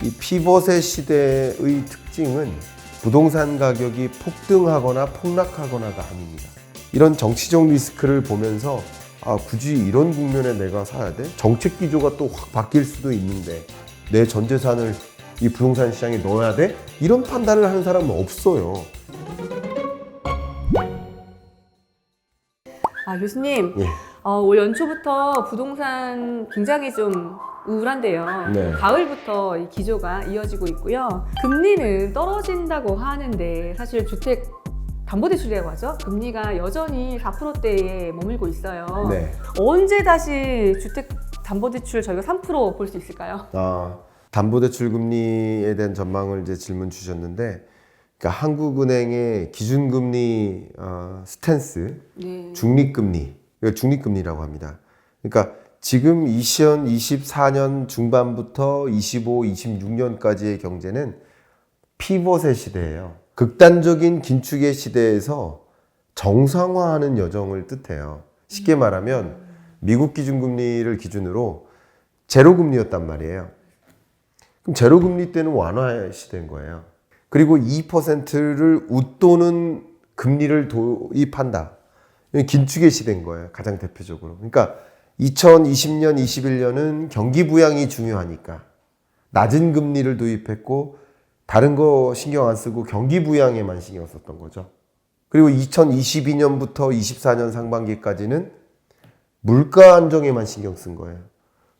이 피벗의 시대의 특징은 부동산 가격이 폭등하거나 폭락하거나가 아닙니다. 이런 정치적 리스크를 보면서 굳이 이런 국면에 내가 사야 돼? 정책 기조가 또 확 바뀔 수도 있는데 내 전 재산을 이 부동산 시장에 넣어야 돼? 이런 판단을 하는 사람은 없어요. 교수님, 예. 올 연초부터 부동산 굉장히 좀 우울한데요. 네. 가을부터 이 기조가 이어지고 있고요. 금리는 떨어진다고 하는데 사실 주택 담보대출이라고 하죠. 금리가 여전히 4%대에 머물고 있어요. 네. 언제 다시 주택 담보대출 저희가 3% 볼 수 있을까요? 담보대출 금리에 대한 전망을 이제 질문 주셨는데, 그러니까 한국은행의 기준금리 스탠스, 네. 중립금리, 이걸 중립금리라고 합니다. 그러니까 지금 2024년 중반부터 25, 26년까지의 경제는 피벗의 시대예요. 극단적인 긴축의 시대에서 정상화하는 여정을 뜻해요. 쉽게 말하면 미국 기준금리를 기준으로 제로금리였단 말이에요. 그럼 제로금리 때는 완화 시대인 거예요. 그리고 2%를 웃도는 금리를 도입한다. 긴축의 시대인 거예요. 가장 대표적으로. 그러니까 2020년, 21년은 경기 부양이 중요하니까 낮은 금리를 도입했고 다른 거 신경 안 쓰고 경기 부양에만 신경 썼던 거죠. 그리고 2022년부터 24년 상반기까지는 물가 안정에만 신경 쓴 거예요.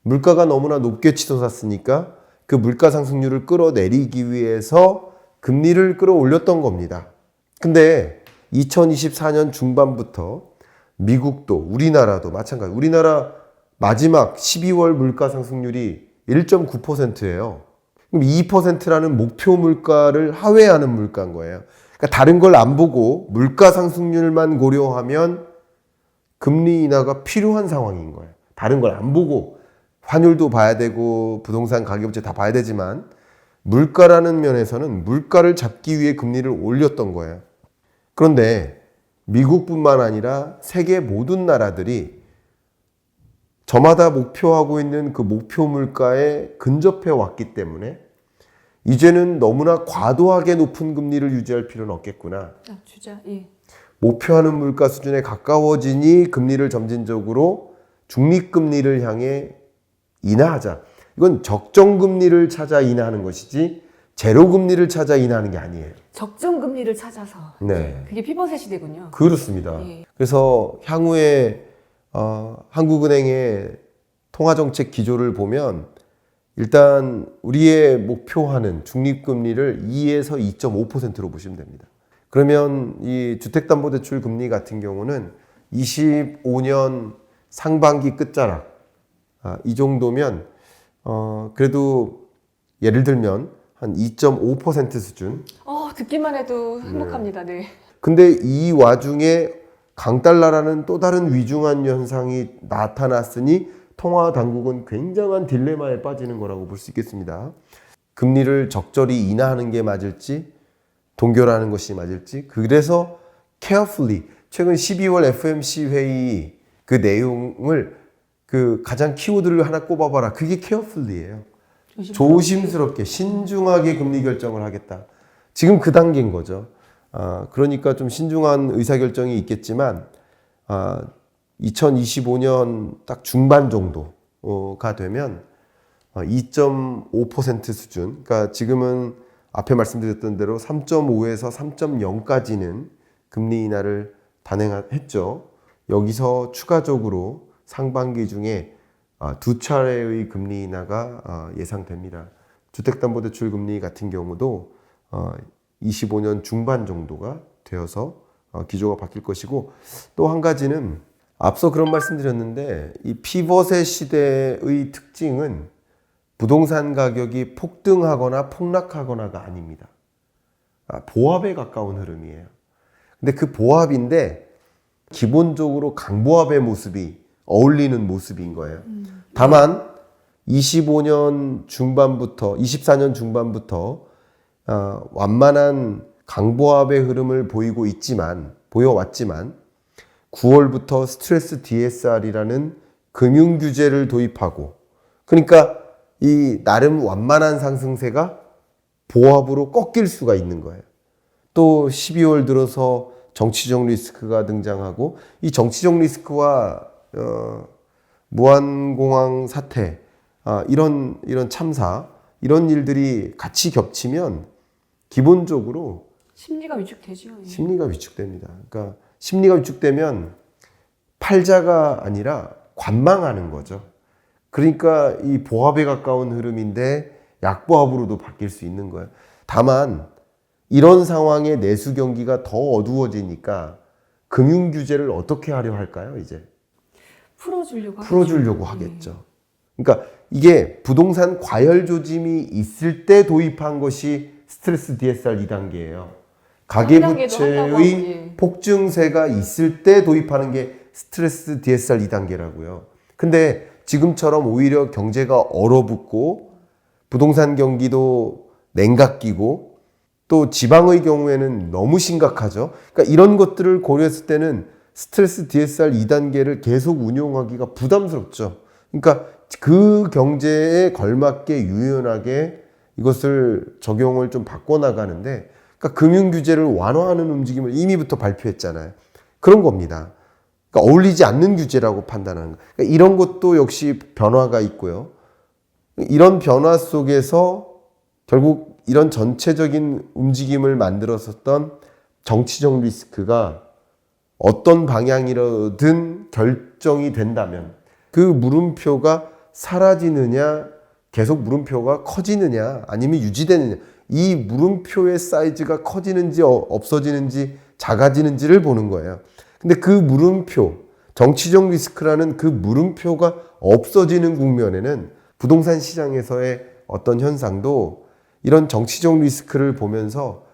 물가가 너무나 높게 치솟았으니까 그 물가 상승률을 끌어내리기 위해서 금리를 끌어올렸던 겁니다. 근데 2024년 중반부터 미국도 우리나라도 마찬가지. 우리나라 마지막 12월 물가 상승률이 1.9%예요. 그럼 2%라는 목표 물가를 하회하는 물가인 거예요. 그러니까 다른 걸 안 보고 물가 상승률만 고려하면 금리 인하가 필요한 상황인 거예요. 다른 걸 안 보고 환율도 봐야 되고 부동산 가격제 다 봐야 되지만 물가라는 면에서는 물가를 잡기 위해 금리를 올렸던 거예요. 그런데 미국뿐만 아니라 세계 모든 나라들이 저마다 목표하고 있는 그 목표 물가에 근접해 왔기 때문에 이제는 너무나 과도하게 높은 금리를 유지할 필요는 없겠구나. 예. 목표하는 물가 수준에 가까워지니 금리를 점진적으로 중립금리를 향해 인하하자. 이건 적정금리를 찾아 인하하는 것이지 제로금리를 찾아 인하하는 게 아니에요. 적정금리를 찾아서. 네. 그게 피벗의 시대군요. 그렇습니다. 예. 그래서 향후에 한국은행의 통화정책 기조를 보면 일단 우리의 목표하는 중립금리를 2에서 2.5%로 보시면 됩니다. 그러면 이 주택담보대출 금리 같은 경우는 25년 상반기 끝자락 이 정도면 그래도 예를 들면 한 2.5% 수준. 듣기만 해도 행복합니다. 네. 근데 이 와중에 강달러라는 또 다른 위중한 현상이 나타났으니 통화 당국은 굉장한 딜레마에 빠지는 거라고 볼 수 있겠습니다. 금리를 적절히 인하하는 게 맞을지 동결하는 것이 맞을지. 그래서 carefully 최근 12월 FOMC 회의 그 내용을 그 가장 키워드를 하나 꼽아봐라. 그게 carefully예요. 조심스럽게 신중하게 금리 결정을 하겠다. 지금 그 단계인 거죠. 그러니까 좀 신중한 의사결정이 있겠지만 2025년 딱 중반 정도가 되면 2.5% 수준, 그러니까 지금은 앞에 말씀드렸던 대로 3.5에서 3.0까지는 금리 인하를 단행했죠. 여기서 추가적으로 상반기 중에 두 차례의 금리 인하가 예상됩니다. 주택담보대출 금리 같은 경우도 25년 중반 정도가 되어서 기조가 바뀔 것이고, 또 한 가지는 앞서 그런 말씀드렸는데 이 피벗의 시대의 특징은 부동산 가격이 폭등하거나 폭락하거나가 아닙니다. 보합에 가까운 흐름이에요. 근데 그 보합인데 기본적으로 강보합의 모습이 어울리는 모습인 거예요. 다만 25년 중반부터 24년 중반부터 완만한 강보합의 흐름을 보여왔지만 9월부터 스트레스 DSR이라는 금융규제를 도입하고, 그러니까 이 나름 완만한 상승세가 보합으로 꺾일 수가 있는 거예요. 또 12월 들어서 정치적 리스크가 등장하고 이 정치적 리스크와 무한공항 사태, 이런 참사, 이런 일들이 같이 겹치면 기본적으로 심리가 위축되죠. 예. 심리가 위축됩니다. 그러니까 심리가 위축되면 팔자가 아니라 관망하는 거죠. 그러니까 이 보합에 가까운 흐름인데 약보합으로도 바뀔 수 있는 거예요. 다만 이런 상황에 내수 경기가 더 어두워지니까 금융 규제를 어떻게 하려 할까요? 이제 풀어주려고 하겠죠. 그러니까 이게 부동산 과열 조짐이 있을 때 도입한 것이 스트레스 DSR 2단계예요. 가계부채의 폭증세가 있을 때 도입하는 게 스트레스 DSR 2단계라고요. 근데 지금처럼 오히려 경제가 얼어붙고 부동산 경기도 냉각기고 또 지방의 경우에는 너무 심각하죠. 그러니까 이런 것들을 고려했을 때는 스트레스 DSR 2단계를 계속 운용하기가 부담스럽죠. 그러니까 그 경제에 걸맞게 유연하게 이것을 적용을 좀 바꿔나가는데, 그러니까 금융규제를 완화하는 움직임을 이미부터 발표했잖아요. 그런 겁니다. 그러니까 어울리지 않는 규제라고 판단하는 거예요. 그러니까 이런 것도 역시 변화가 있고요. 이런 변화 속에서 결국 이런 전체적인 움직임을 만들었었던 정치적 리스크가 어떤 방향이든 결정이 된다면 그 물음표가 사라지느냐, 계속 물음표가 커지느냐, 아니면 유지되느냐, 이 물음표의 사이즈가 커지는지 없어지는지 작아지는지를 보는 거예요. 근데 그 물음표, 정치적 리스크라는 그 물음표가 없어지는 국면에는 부동산 시장에서의 어떤 현상도 이런 정치적 리스크를 보면서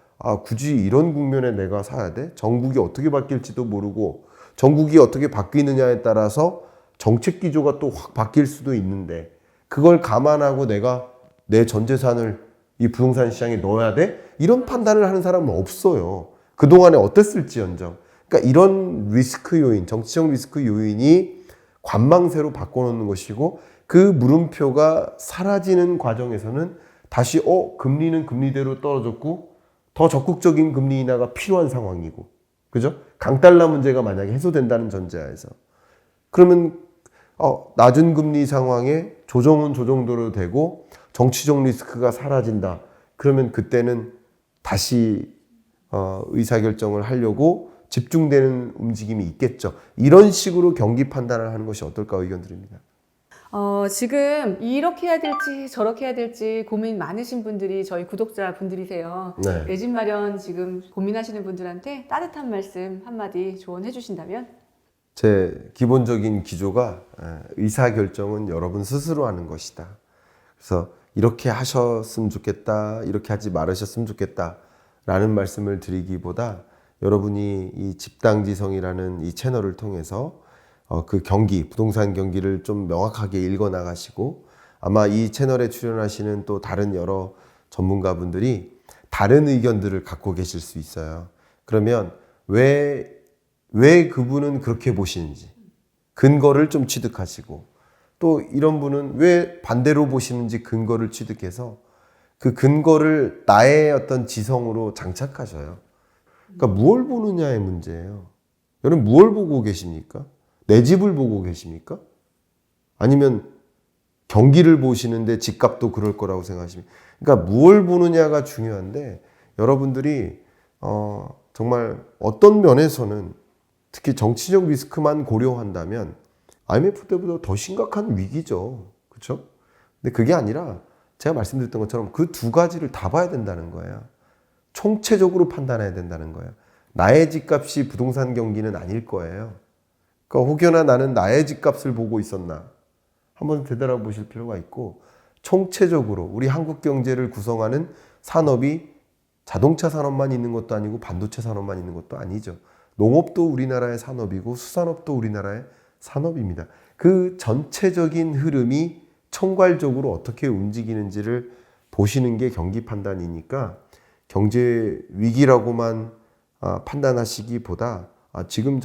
굳이 이런 국면에 내가 사야 돼? 정국이 어떻게 바뀔지도 모르고 정국이 어떻게 바뀌느냐에 따라서 정책 기조가 또 확 바뀔 수도 있는데 그걸 감안하고 내가 내 전 재산을 이 부동산 시장에 넣어야 돼? 이런 판단을 하는 사람은 없어요. 그동안에 어땠을지언정. 그러니까 이런 리스크 요인, 정치적 리스크 요인이 관망세로 바꿔놓는 것이고 그 물음표가 사라지는 과정에서는 다시 금리는 금리대로 떨어졌고 더 적극적인 금리 인하가 필요한 상황이고, 그죠? 강달러 문제가 만약에 해소된다는 전제하에서 그러면 낮은 금리 상황에 조정은 조정대로 되고 정치적 리스크가 사라진다. 그러면 그때는 다시 의사결정을 하려고 집중되는 움직임이 있겠죠. 이런 식으로 경기 판단을 하는 것이 어떨까 의견 드립니다. 지금 이렇게 해야 될지 저렇게 해야 될지 고민 많으신 분들이 저희 구독자 분들이세요. 네. 내 집 마련 지금 고민하시는 분들한테 따뜻한 말씀 한마디 조언해 주신다면? 제 기본적인 기조가 의사결정은 여러분 스스로 하는 것이다. 그래서 이렇게 하셨으면 좋겠다, 이렇게 하지 말으셨으면 좋겠다 라는 말씀을 드리기보다 여러분이 이 집당지성이라는 이 채널을 통해서 그 경기, 부동산 경기를 좀 명확하게 읽어 나가시고 아마 이 채널에 출연하시는 또 다른 여러 전문가분들이 다른 의견들을 갖고 계실 수 있어요. 그러면 왜 그분은 그렇게 보시는지 근거를 좀 취득하시고 또 이런 분은 왜 반대로 보시는지 근거를 취득해서 그 근거를 나의 어떤 지성으로 장착하셔요. 그러니까 무엇을 보느냐의 문제예요. 여러분 무엇을 보고 계십니까? 내 집을 보고 계십니까? 아니면 경기를 보시는데 집값도 그럴 거라고 생각하십니까? 그러니까 무엇을 보느냐가 중요한데 여러분들이 정말 어떤 면에서는 특히 정치적 리스크만 고려한다면 IMF 때보다 더 심각한 위기죠. 그렇죠? 근데 그게 아니라 제가 말씀드렸던 것처럼 그 두 가지를 다 봐야 된다는 거예요. 총체적으로 판단해야 된다는 거예요. 나의 집값이 부동산 경기는 아닐 거예요. 그러니까 혹여나 나는 나의 집값을 보고 있었나 한번 되돌아보실 필요가 있고 총체적으로 우리 한국 경제를 구성하는 산업이 자동차 산업만 있는 것도 아니고 반도체 산업만 있는 것도 아니죠. 농업도 우리나라의 산업이고 수산업도 우리나라의 산업입니다. 그 전체적인 흐름이 총괄적으로 어떻게 움직이는지를 보시는 게 경기 판단이니까 경제 위기라고만 판단하시기보다 지금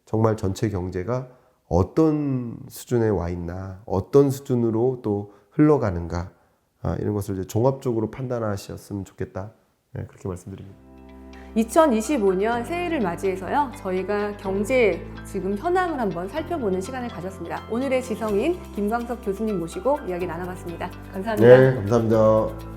정말 전체 경제가 어떤 수준에 와 있나, 어떤 수준으로 또 흘러가는가 이런 것을 이제 종합적으로 판단하셨으면 좋겠다. 네, 그렇게 말씀드립니다. 2025년 새해를 맞이해서요, 저희가 경제 지금 현황을 한번 살펴보는 시간을 가졌습니다. 오늘의 지성인 김광석 교수님 모시고 이야기 나눠봤습니다. 감사합니다. 네, 감사합니다.